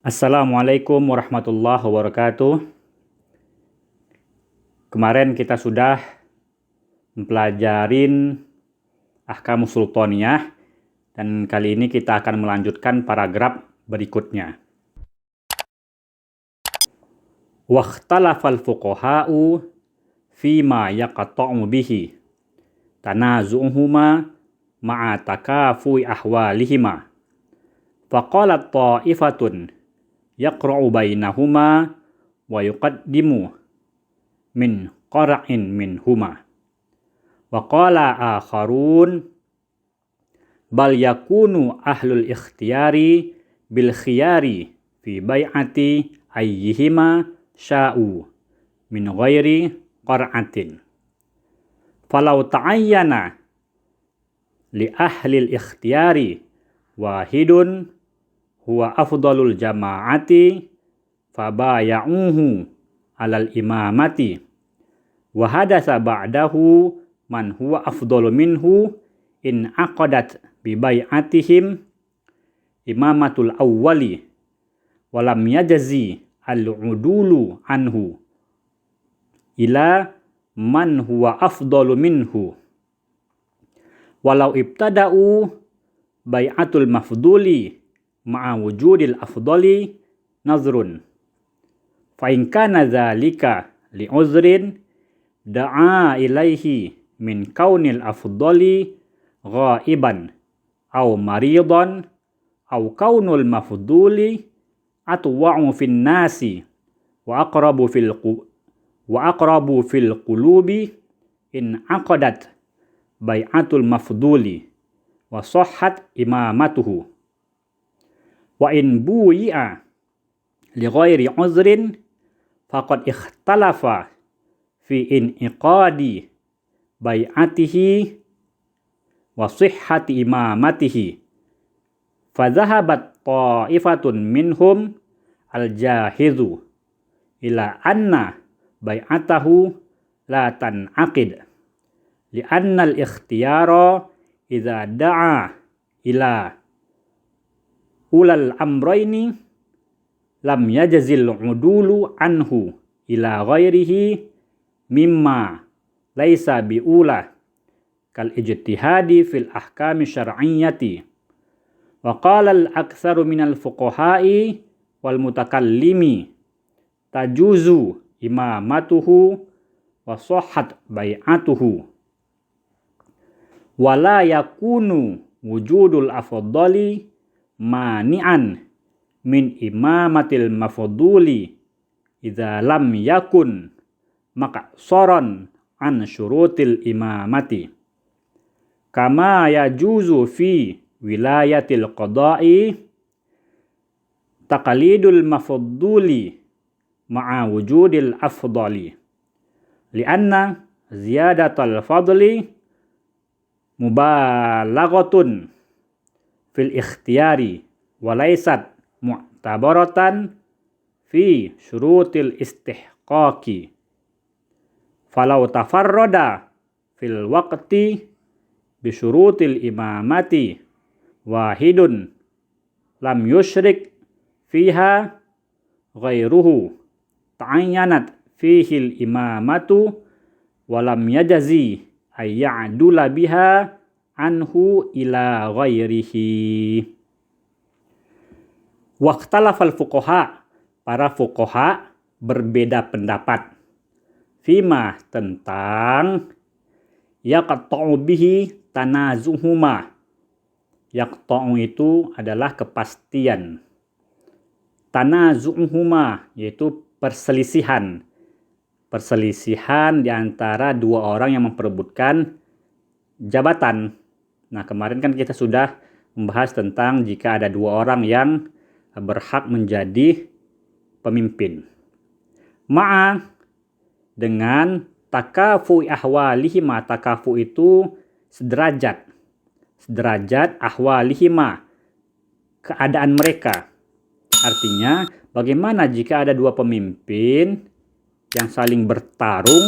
Assalamualaikum warahmatullahi wabarakatuh. Kemarin kita sudah mempelajarin Ahkamus Sultaniyah dan kali ini kita akan melanjutkan paragraf berikutnya. Wakhtalafal fuqaha'u fima yaqta'u bihi tanazu'uhuma ma'a takafui ahwalihima. Faqalat ta'ifatun yaqra'u bainahuma wa yuqaddimu min qara'in minhuma. Wa qala akharun bal yakunu ahlul ikhtiyari bil khiyari fi bai'ati ayyihima sya'u min ghairi qara'atin. Falau ta'ayyana li ahlil ikhtiyari wahidun huwa afdalul jama'ati fabaya'uhu alal imamati wa hadasa ba'dahu man huwa afdalu minhu in aqadat bi bai'atihim imamatul awwali walam yajzi al-udulu anhu ila man huwa afdalu minhu walau ibtada'u bai'atul mafduli ma'a wujudil afdali nazrun fa in kana dzalika li uzrin da'a ilaihi min kaunil afdali ghaiban aw maridan aw kaunul mafduli atwa'u fin nasi wa aqrabu fil qulubi in aqadat bai'atul mafduli wa sahhat imamatuhu wa in bu'i'a li ghairi uzrin faqad ikhtalafa fi inqadi bai'atihi wa sihhati imamatihi fa dhahabat ta'ifatun minhum al-jahizu ila anna bai'atahu la tan'aqid li anna al-ikhtiyara idza da'a ila ulal amrayni lam yajzil udulu anhu ila ghairihi mimma laisa biula kal ijtihadi fil ahkami syar'iyyati wa qala al aktsaru minal fuqaha'i wal mutakallimi tajuzu imamatuhu wa sahhat bai'atuhu wala yakunu wujudul afdali mani'an min imamatil mafduli idza lam yakun maqsaran an syurutil imamati kama yajuzu fi wilayatil qada'i taqlidul mafduli ma'a wujudil afdali lianna ziyadatal fadli mubalaghatun fil ikhtiyari walaysat mu'tabaratan fi syurutil istihqaqi falau tafarrada fil waqti bi syurutil imamati wahidun lam yusyrik fiha ghairuhu ta'ayyanat fihil imamatu walam yajzi ayya'dula biha anhu ila ghairihi. Waqtalafal fuqaha, para fuqaha berbeda pendapat fima tentang yaqta'u bihi tanazuhuma. Yaqta'u itu adalah kepastian, tanazuhuma yaitu perselisihan di antara dua orang yang memperebutkan jabatan. Nah, kemarin kan kita sudah membahas tentang jika ada dua orang yang berhak menjadi pemimpin. Ma'a dengan takafu ahwalihima, takafu itu sederajat ahwalihima, keadaan mereka. Artinya bagaimana jika ada dua pemimpin yang saling bertarung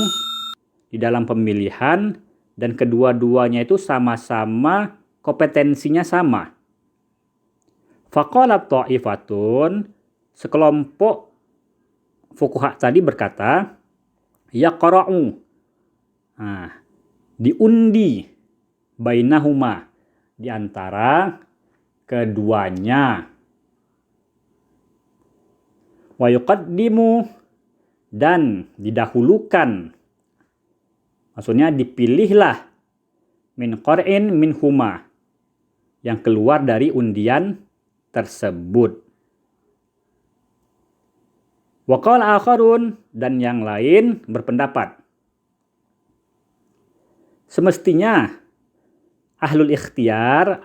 di dalam pemilihan dan kedua-duanya itu sama-sama kompetensinya sama. Faqalat ta'ifatun, sekelompok fuqaha tadi berkata, yaqra'u, diundi bainahuma, di antara keduanya. Wa yuqaddimu, dan didahulukan. Maksudnya dipilihlah min qar'in minhuma, yang keluar dari undian tersebut. Wa qala akharun, dan yang lain berpendapat, semestinya ahlul ikhtiyar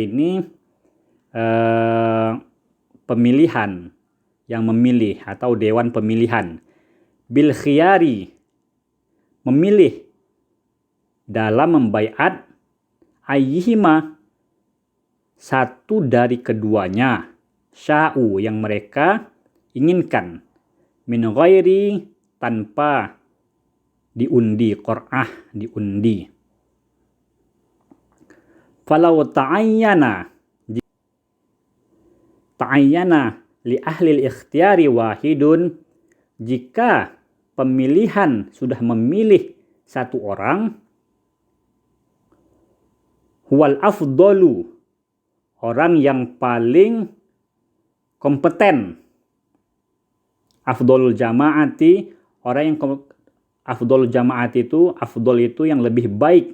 ini pemilihan, yang memilih atau dewan pemilihan, bil khiyari, memilih dalam membaiat ayyihima, satu dari keduanya, sya'u, yang mereka inginkan, min ghairi, tanpa diundi, qur'ah, diundi. Falau ta'ayyana li ahlil ikhtiyari wahidun, jika pemilihan sudah memilih satu orang, huwal afdalu, orang yang paling kompeten, afdolul jama'ati, orang yang afdolul jama'ati itu, afdol itu yang lebih baik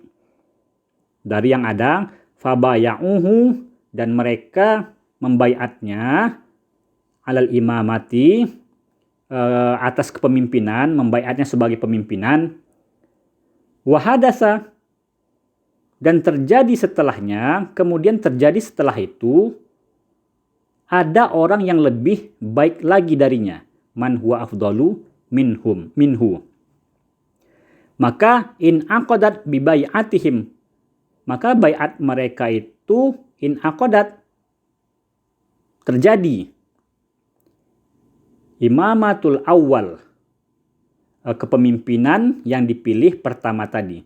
dari yang ada, fabaya'uhu, dan mereka membaiatnya, alal imamati, atas kepemimpinan, membaiatnya sebagai pemimpinan, wahadasa, dan terjadi setelahnya, kemudian terjadi setelah itu, ada orang yang lebih baik lagi darinya, man huwa afdalu minhu. Maka in aqadat bi bai'atihim, maka baiat mereka itu in aqadat, terjadi. Imamatul awal, kepemimpinan yang dipilih pertama tadi.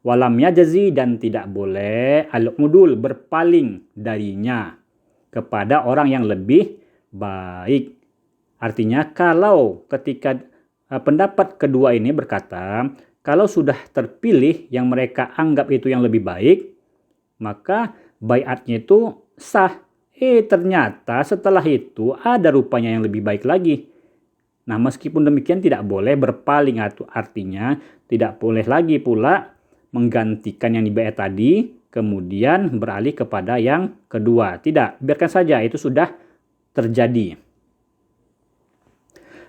Walam yajazi, dan tidak boleh al-udul, berpaling darinya kepada orang yang lebih baik. Artinya kalau ketika pendapat kedua ini berkata, kalau sudah terpilih yang mereka anggap itu yang lebih baik, maka baiatnya itu sah. Ternyata setelah itu ada rupanya yang lebih baik lagi. Nah, meskipun demikian tidak boleh berpaling, artinya tidak boleh lagi pula menggantikan yang dibaiat tadi, kemudian beralih kepada yang kedua. Tidak, biarkan saja itu sudah terjadi.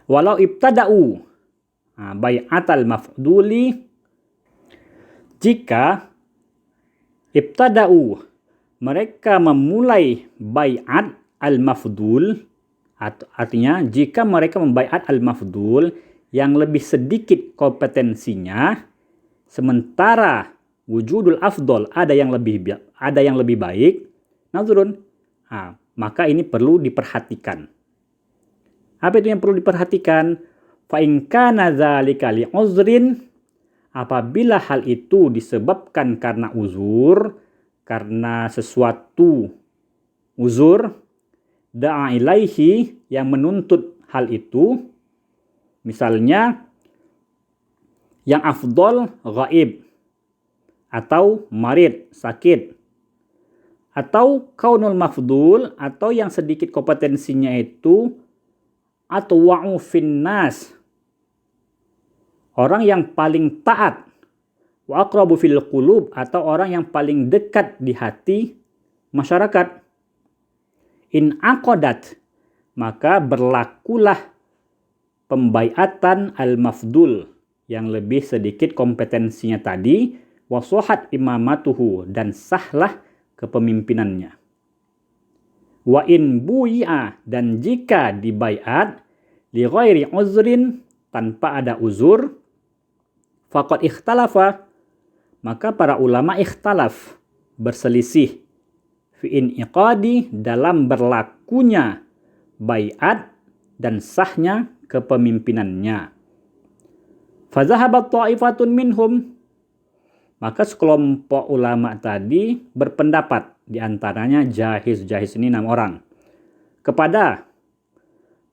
Walau ibtada'u bai'atal mafduli, jika ibtada'u, mereka memulai bai'at al-mafdul, artinya jika mereka membai'at al-mafdul yang lebih sedikit kompetensinya, sementara wujudul afdol, ada yang lebih baik, nazrun, maka ini perlu diperhatikan. Apa itu yang perlu diperhatikan? Fa in kana dzalika li uzrin, apabila hal itu disebabkan karena uzur, karena sesuatu uzur, da'a ilaihi, yang menuntut hal itu, misalnya yang afdol ghaib, atau marid, sakit, atau kaunul mafdul, atau yang sedikit kompetensinya itu, atau wa'u finnas, orang yang paling taat, wa aqrabu fil qulub, atau orang yang paling dekat di hati masyarakat. In aqadat, maka berlakulah pembaiatan al-mafdul, yang lebih sedikit kompetensinya tadi, wa sohat imamatuhu, dan sahlah kepemimpinannya. Wa in bui'a, dan jika dibaiat li ghairi uzrin, tanpa ada uzur, faqad ikhtalafa, maka para ulama ikhtalaf, berselisih, fi in'iqadi, dalam berlakunya baiat dan sahnya kepemimpinannya. Fazahabat ta'ifatun minhum, maka sekelompok ulama tadi berpendapat, diantaranya Jahiz ini 6 orang, kepada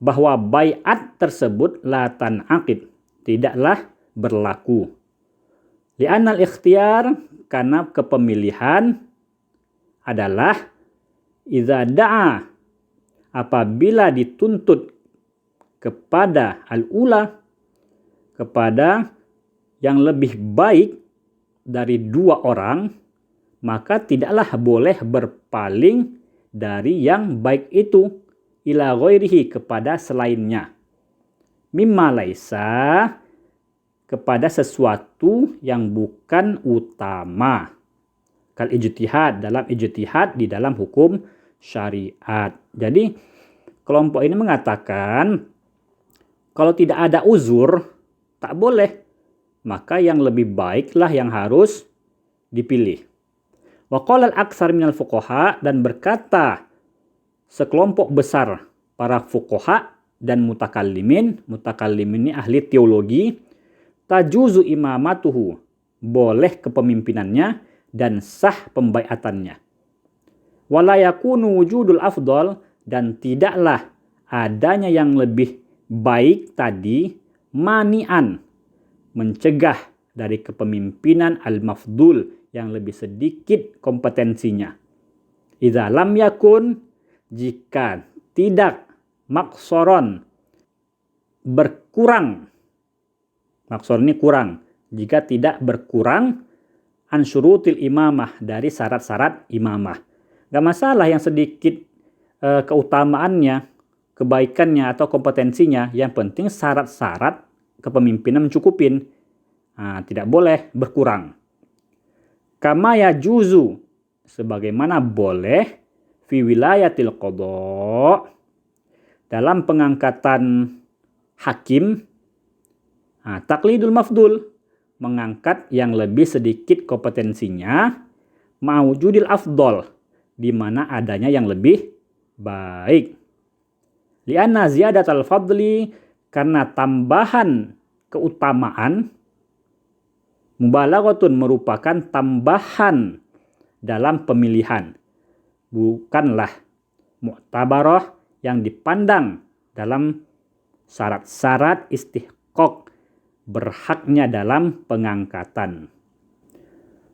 bahwa bai'at tersebut la tan'aqid, tidaklah berlaku. Li'annal ikhtiyar, karena kepemilihan adalah idza da'a, apabila dituntut kepada al-ula, kepada yang lebih baik dari dua orang, maka tidaklah boleh berpaling dari yang baik itu ila ghairihi, kepada selainnya. Mimma laisa, kepada sesuatu yang bukan utama. Kal ijtihad, dalam ijtihad di dalam hukum syariat. Jadi kelompok ini mengatakan kalau tidak ada uzur tak boleh, maka yang lebih baiklah yang harus dipilih. Wa qala al-aktsar minal fuqaha, dan berkata sekelompok besar para fuqaha dan mutakallimin. Mutakallimin ini ahli teologi. Tajuzu imamatuhu, boleh kepemimpinannya dan sah pembaiatannya. Wala yakunu wujudul afdal, dan tidaklah adanya yang lebih baik tadi mani'an, mencegah dari kepemimpinan al-mafdul, yang lebih sedikit kompetensinya. Idza lam yakun, jika tidak maksoron, berkurang. Maksor ini kurang. Jika tidak berkurang an syurutil imamah, dari syarat-syarat imamah. Gak masalah yang sedikit keutamaannya, kebaikannya atau kompetensinya. Yang penting syarat-syarat kepemimpinan mencukupin. Tidak boleh berkurang. Kama yajuzu, sebagaimana boleh fi wilayatil qadha, dalam pengangkatan hakim, taklidul mafdul, mengangkat yang lebih sedikit kompetensinya, mawjudil afdol, di mana adanya yang lebih baik. Lianna ziyadatal fadli, karena tambahan keutamaan, mubalaghatun, merupakan tambahan dalam pemilihan, bukanlah mu'tabarah, yang dipandang dalam syarat-syarat istihqaq, berhaknya dalam pengangkatan.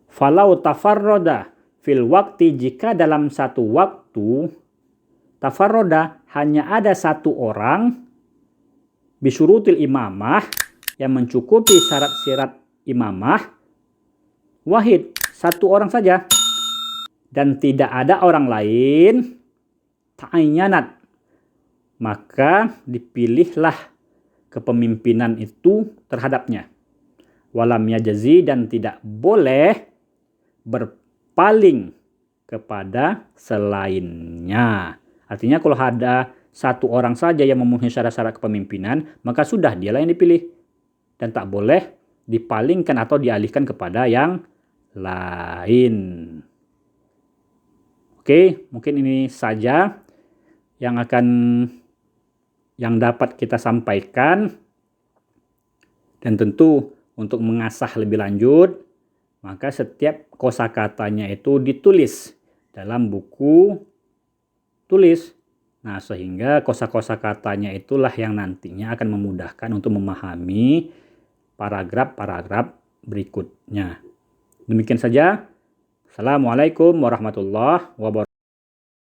Falau tafarroda fil waktu, jika dalam satu waktu tafarroda, hanya ada satu orang, bisyurutil imamah, yang mencukupi syarat-syarat imamah, wahid, satu orang saja, dan tidak ada orang lain, ta'ayyanat, maka dipilihlah kepemimpinan itu terhadapnya. Walam yajazi, dan tidak boleh berpaling kepada selainnya. Artinya kalau ada satu orang saja yang memenuhi syarat-syarat kepemimpinan, maka sudah dialah yang dipilih. Dan tak boleh dipalingkan atau dialihkan kepada yang lain. Oke, mungkin ini saja yang dapat kita sampaikan. Dan tentu untuk mengasah lebih lanjut, maka setiap kosakatanya itu ditulis dalam buku tulis. Nah, sehingga kosakatanya itulah yang nantinya akan memudahkan untuk memahami paragraf-paragraf berikutnya. Demikian saja. Assalamualaikum warahmatullahi wabarakatuh.